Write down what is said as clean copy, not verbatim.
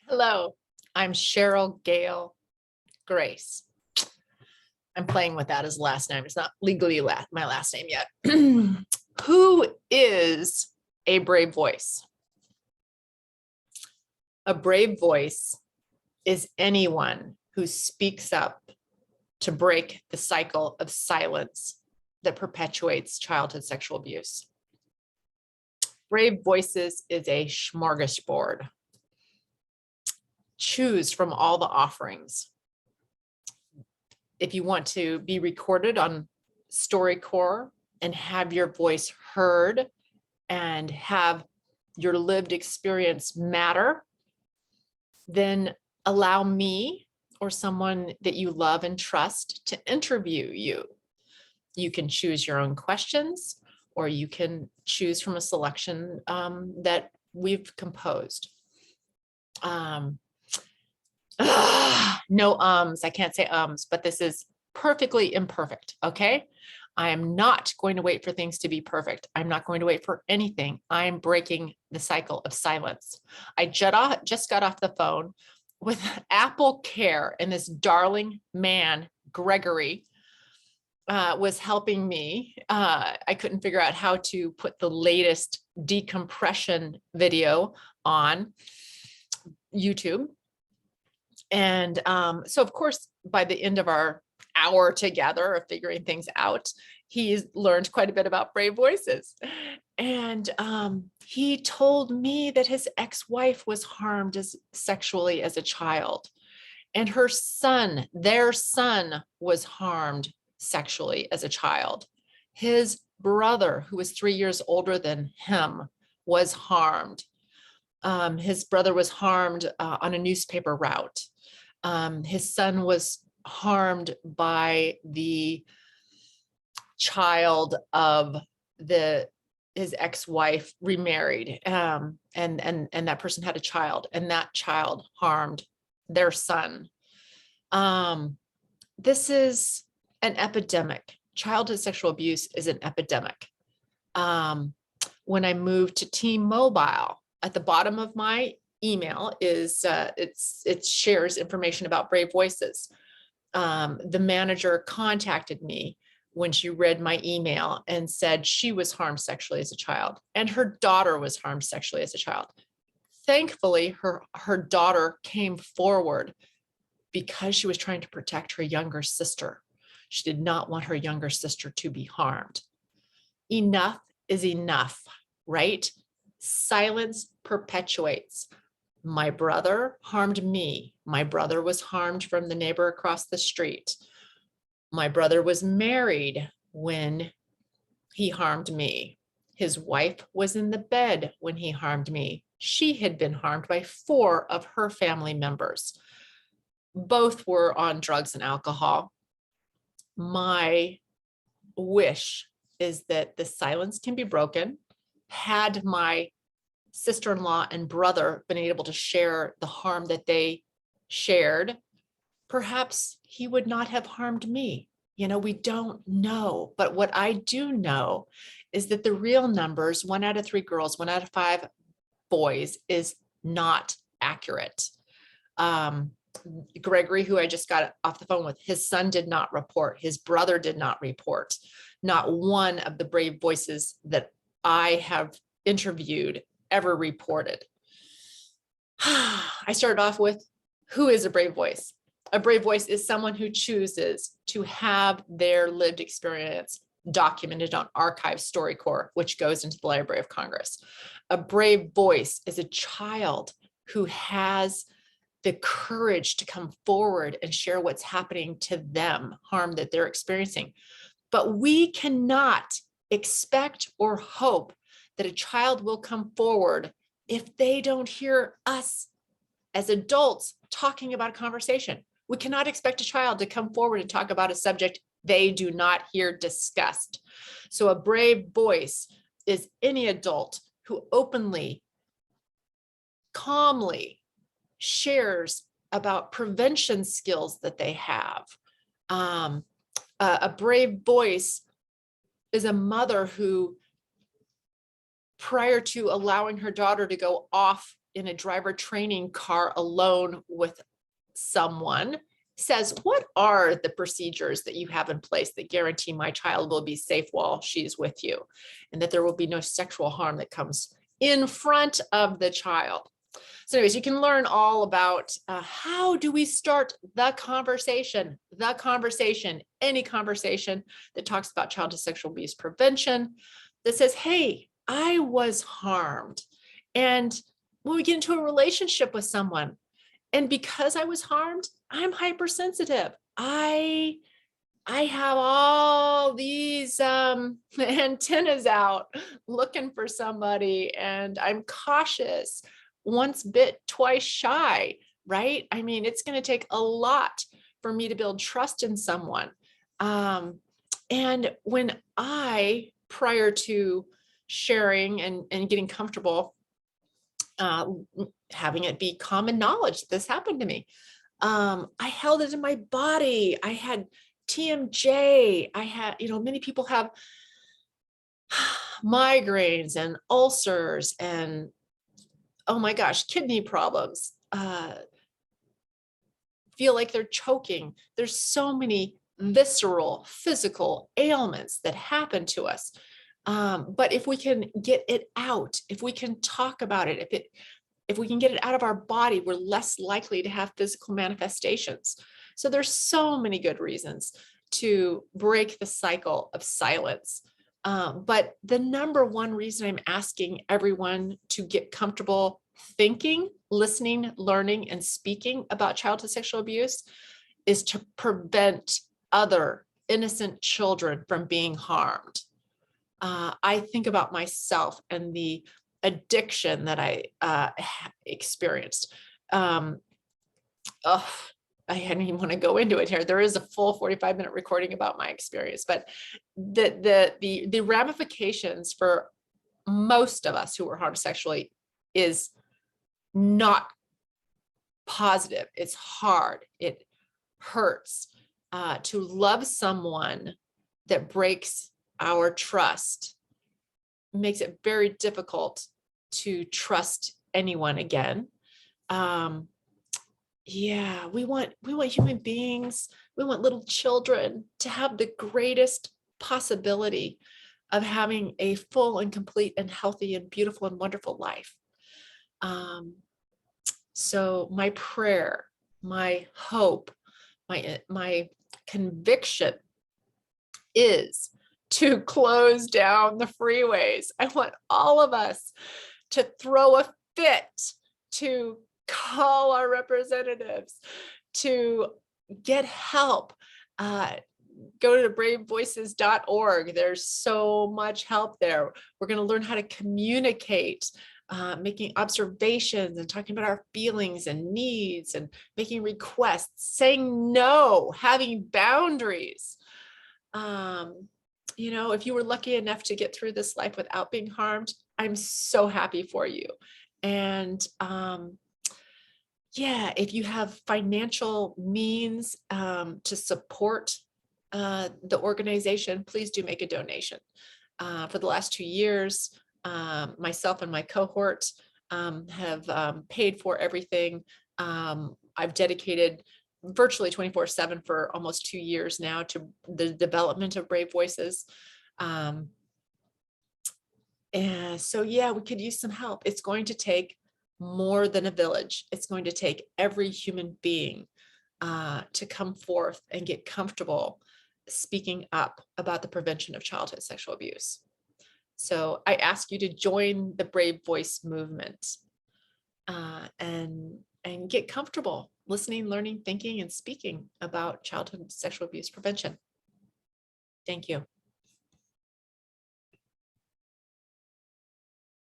Hello, I'm Cheryl Gale Grace. I'm playing with that as last name. It's not legally my last name yet. Who is a brave voice? A brave voice is anyone who speaks up to break the cycle of silence that perpetuates childhood sexual abuse. Brave Voices is a smorgasbord. Choose from all the offerings. If you want to be recorded on StoryCorps and have your voice heard and have your lived experience matter, then allow me or someone that you love and trust to interview you. You can choose your own questions, or you can choose from a selection that we've composed. No ums, I can't say ums, but this is perfectly imperfect, okay? I am not going to wait for things to be perfect. I'm not going to wait for anything. I'm breaking the cycle of silence. I just got off the phone with Apple Care, and this darling man, Gregory, was helping me. I couldn't figure out how to put the latest decompression video on YouTube. And so, of course, by the end of our hour together of figuring things out, he's learned quite a bit about Brave Voices. And he told me that his ex-wife was harmed sexually as a child. And her son, their son, was harmed sexually as a child. His brother, who was 3 years older than him, was harmed. His brother was harmed on a newspaper route. His son was harmed by the child of his ex-wife remarried, and that person had a child, and that child harmed their son. This is an epidemic. Childhood sexual abuse is an epidemic. When I moved to T-Mobile, at the bottom of my email is it shares information about Brave Voices. The manager contacted me when she read my email and said she was harmed sexually as a child, and her daughter was harmed sexually as a child. Thankfully, her daughter came forward because she was trying to protect her younger sister. She did not want her younger sister to be harmed. Enough is enough, right? Silence perpetuates. My brother harmed me. My brother was harmed from the neighbor across the street. My brother was married when he harmed me. His wife was in the bed when he harmed me. She had been harmed by 4 of her family members. Both were on drugs and alcohol. My wish is that the silence can be broken. Had my sister-in-law and brother been able to share the harm that they shared, perhaps he would not have harmed me. We don't know. But what I do know is that the real numbers, 1 out of 3 girls, 1 out of 5 boys, is not accurate. Gregory, who I just got off the phone with, his son did not report. His brother did not report. Not one of the Brave Voices that I have interviewed ever reported. I started off with, who is a brave voice? A brave voice is someone who chooses to have their lived experience documented on Archive StoryCorps, which goes into the Library of Congress. A brave voice is a child who has the courage to come forward and share what's happening to them, harm that they're experiencing. But we cannot expect or hope that a child will come forward if they don't hear us as adults talking about a conversation. We cannot expect a child to come forward and talk about a subject they do not hear discussed. So a brave voice is any adult who openly, calmly shares about prevention skills that they have. A brave voice is a mother who, prior to allowing her daughter to go off in a driver training car alone with someone, says, what are the procedures that you have in place that guarantee my child will be safe while she's with you, and that there will be no sexual harm that comes in front of the child? So anyways, you can learn all about how do we start the conversation, any conversation that talks about childhood sexual abuse prevention, that says, hey, I was harmed. And when we get into a relationship with someone, and because I was harmed, I'm hypersensitive. I have all these antennas out looking for somebody, and I'm cautious, once bit, twice shy, right? I mean, it's going to take a lot for me to build trust in someone. And when prior to sharing and getting comfortable, having it be common knowledge that this happened to me, I held it in my body. I had TMJ. I had, many people have migraines and ulcers and, oh my gosh, kidney problems, feel like they're choking. There's so many visceral, physical ailments that happen to us. But if we can get it out, if we can talk about it, if we can get it out of our body, we're less likely to have physical manifestations. So there's so many good reasons to break the cycle of silence. But the number one reason I'm asking everyone to get comfortable thinking, listening, learning, and speaking about childhood sexual abuse is to prevent other innocent children from being harmed. I think about myself and the addiction that I experienced. I don't even want to go into it here. There is a full 45-minute recording about my experience, but the ramifications for most of us who were harmed sexually is not positive. It's hard. It hurts to love someone that breaks our trust. Makes it very difficult to trust anyone again. Yeah, we want human beings, we want little children to have the greatest possibility of having a full and complete and healthy and beautiful and wonderful life. So my prayer, my hope, my conviction is to close down the freeways. I want all of us to throw a fit, to call our representatives, to get help. Go to bravevoices.org. There's so much help there. We're going to learn how to communicate, making observations and talking about our feelings and needs and making requests, saying no, having boundaries. If you were lucky enough to get through this life without being harmed, I'm so happy for you. And if you have financial means to support the organization, please do make a donation. For the last 2 years, myself and my cohort have paid for everything. I've dedicated virtually 24/7 for almost 2 years now to the development of Brave Voices. And so, we could use some help. It's going to take more than a village. It's going to take every human being to come forth and get comfortable speaking up about the prevention of childhood sexual abuse. So I ask you to join the Brave Voice movement and get comfortable listening, learning, thinking, and speaking about childhood sexual abuse prevention. Thank you.